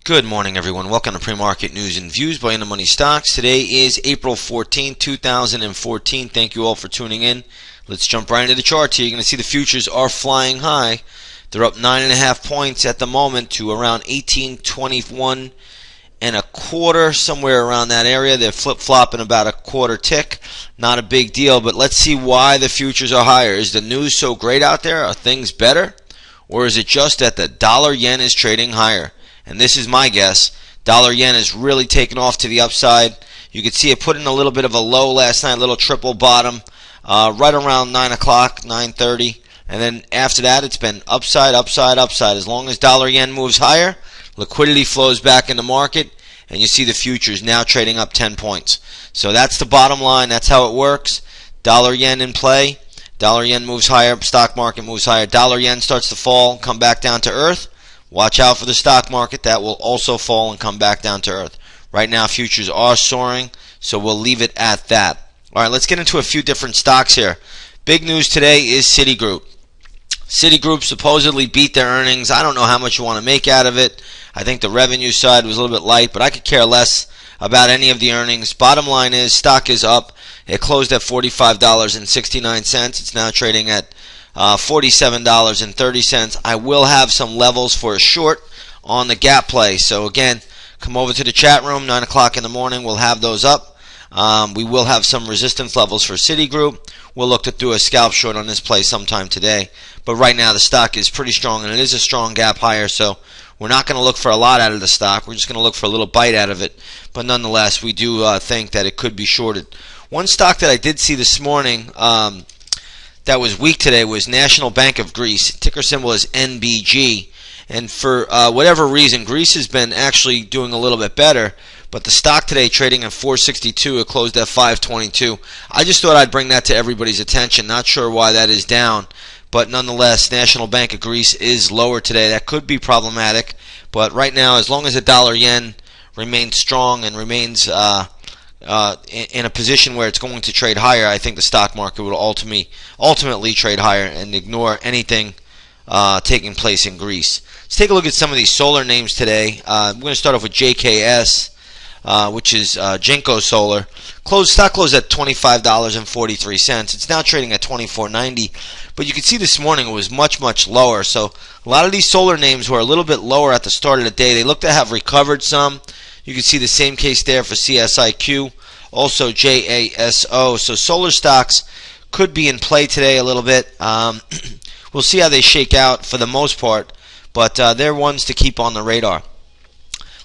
Good morning, everyone. Welcome to Pre-Market News and Views by In the Money Stocks. Today is April 14, 2014. Thank you all for tuning in. Let's jump right into the charts here. You're going to see the futures are flying high. They're up 9.5 points at the moment to around 1821 and a quarter, somewhere around that area. They're flip-flopping about a quarter tick. Not a big deal, but let's see why the futures are higher. Is the news so great out there? Are things better? Or is it just that the dollar-yen is trading higher? And this is my guess. Dollar-yen is really taken off to the upside. You could see it put in a little bit of a low last night, a little triple bottom, right around 9 o'clock, 9:30. And then after that, it's been upside, upside, upside. As long as dollar-yen moves higher, liquidity flows back in the market, and you see the futures now trading up 10 points. So that's the bottom line. That's how it works. Dollar-yen in play. Dollar-yen moves higher. Stock market moves higher. Dollar-yen starts to fall, come back down to earth. Watch out for the stock market. That will also fall and come back down to earth. Right now, futures are soaring, so we'll leave it at that. All right, let's get into a few different stocks here. Big news today is Citigroup. Citigroup supposedly beat their earnings. I don't know how much you want to make out of it. I think the revenue side was a little bit light, but I could care less about any of the earnings. Bottom line is, stock is up. It closed at $45.69. It's now trading at $47.30. I will have some levels for a short on the gap play. So again, come over to the chat room, 9 o'clock in the morning. We'll have those up. We will have some resistance levels for Citigroup. We'll look to do a scalp short on this play sometime today. But right now the stock is pretty strong, and it is a strong gap higher. So we're not going to look for a lot out of the stock. We're just going to look for a little bite out of it. But nonetheless, we do think that it could be shorted. One stock that I did see this morning that was weak today was National Bank of Greece. Ticker symbol is NBG. And for whatever reason, Greece has been actually doing a little bit better. But the stock today trading at 462, it closed at 522. I just thought I'd bring that to everybody's attention. Not sure why that is down. But nonetheless, National Bank of Greece is lower today. That could be problematic. But right now, as long as the dollar-yen remains strong and remains in a position where it's going to trade higher, I think the stock market will ultimately trade higher and ignore anything taking place in Greece. Let's take a look at some of these solar names today. We're going to start off with JKS, which is Jinko Solar. Stock closed at $25.43. It's now trading at $24.90. But you can see this morning it was much, much lower. So a lot of these solar names were a little bit lower at the start of the day. They look to have recovered some. You can see the same case there for CSIQ, also JASO. So solar stocks could be in play today a little bit. We'll see how they shake out for the most part, but they're ones to keep on the radar.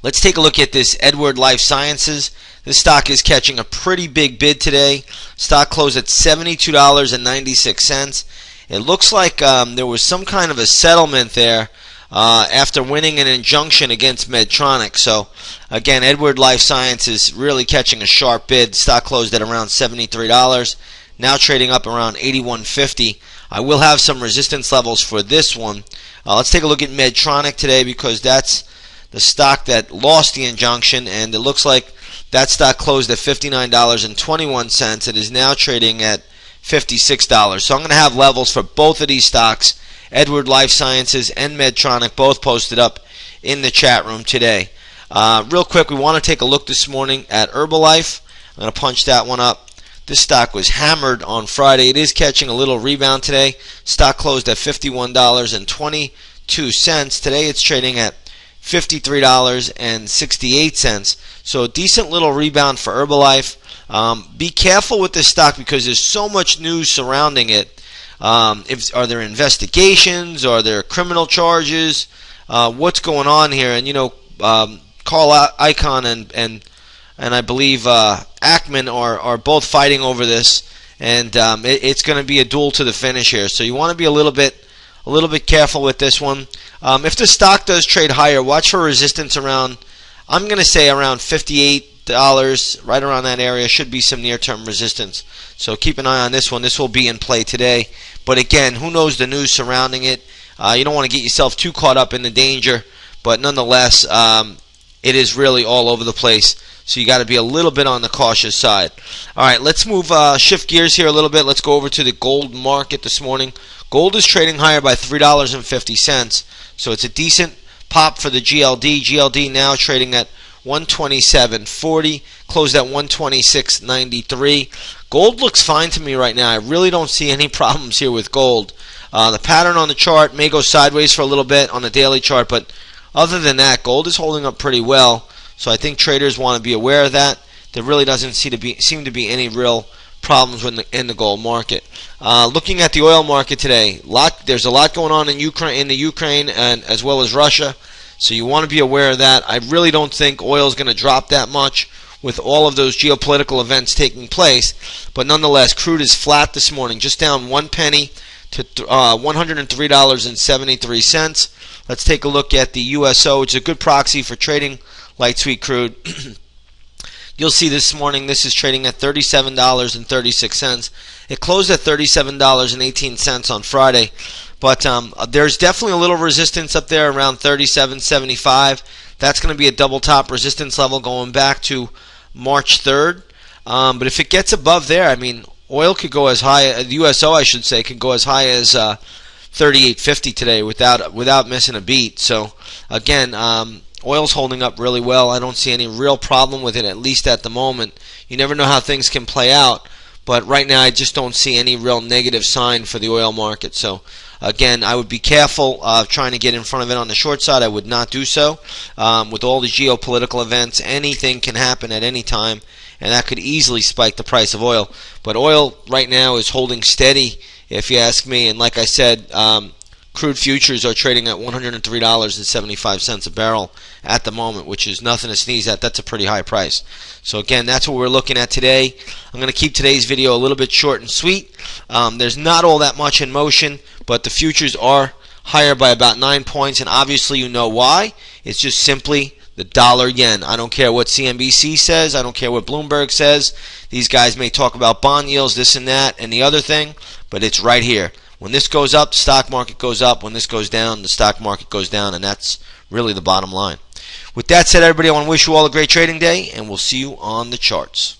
Let's take a look at this Edward Life Sciences. This stock is catching a pretty big bid today. Stock closed at $72.96. It looks like there was some kind of a settlement there after winning an injunction against Medtronic. So again, Edward Life Sciences really catching a sharp bid. Stock closed at around $73, now trading up around $81.50. I will have some resistance levels for this one. Let's take a look at Medtronic today, because that's the stock that lost the injunction, and it looks like that stock closed at $59.21. It is now trading at $56. So I'm going to have levels for both of these stocks, Edward Life Sciences and Medtronic, both posted up in the chat room today. Real quick, we want to take a look this morning at Herbalife. I'm going to punch that one up. This stock was hammered on Friday. It is catching a little rebound today. Stock closed at $51.22. Today it's trading at $53.68. So a decent little rebound for Herbalife. Be careful with this stock because there's so much news surrounding it. Are there investigations? Are there criminal charges? What's going on here? And Carl Icahn and I believe Ackman are both fighting over this, and it's going to be a duel to the finish here. So you want to be a little bit careful with this one. If the stock does trade higher, watch for resistance around, I'm going to say around $58, right around that area. Should be some near-term resistance. So keep an eye on this one. This will be in play today. But again, who knows the news surrounding it? You don't want to get yourself too caught up in the danger. But nonetheless, it is really all over the place. So you got to be a little bit on the cautious side. All right, let's shift gears here a little bit. Let's go over to the gold market this morning. Gold is trading higher by $3.50. So it's a decent pop for the GLD. GLD now trading at 127.40, closed at 126.93. Gold looks fine to me right now. I really don't see any problems here with gold. The pattern on the chart may go sideways for a little bit on the daily chart, but other than that, gold is holding up pretty well. So I think traders want to be aware of that. There really doesn't seem to be any real problems in the gold market. Looking at the oil market today, there's a lot going on in Ukraine and as well as Russia. So you want to be aware of that. I really don't think oil is going to drop that much with all of those geopolitical events taking place. But nonetheless, crude is flat this morning, just down 1 penny to $103.73. Let's take a look at the USO. It's a good proxy for trading light sweet crude. You'll see this morning this is trading at $37.36. It closed at $37.18 on Friday. But there's definitely a little resistance up there around $37.75. That's going to be a double top resistance level going back to March 3rd. But if it gets above there, I mean, oil could go as high, the USO I should say, could go as high as 38.50 today without missing a beat. So again, oil's holding up really well. I don't see any real problem with it, at least at the moment. You never know how things can play out, but right now I just don't see any real negative sign for the oil market. So again, I would be careful trying to get in front of it on the short side. I would not do so. With all the geopolitical events, anything can happen at any time, and that could easily spike the price of oil. But oil right now is holding steady, if you ask me. And like I said, crude futures are trading at $103.75 a barrel at the moment, which is nothing to sneeze at. That's a pretty high price. So again, that's what we're looking at today. I'm going to keep today's video a little bit short and sweet. There's not all that much in motion, but the futures are higher by about 9 points, and obviously you know why. It's just simply the dollar yen. I don't care what CNBC says. I don't care what Bloomberg says. These guys may talk about bond yields, this and that, and the other thing, but it's right here. When this goes up, the stock market goes up. When this goes down, the stock market goes down, and that's really the bottom line. With that said, everybody, I want to wish you all a great trading day, and we'll see you on the charts.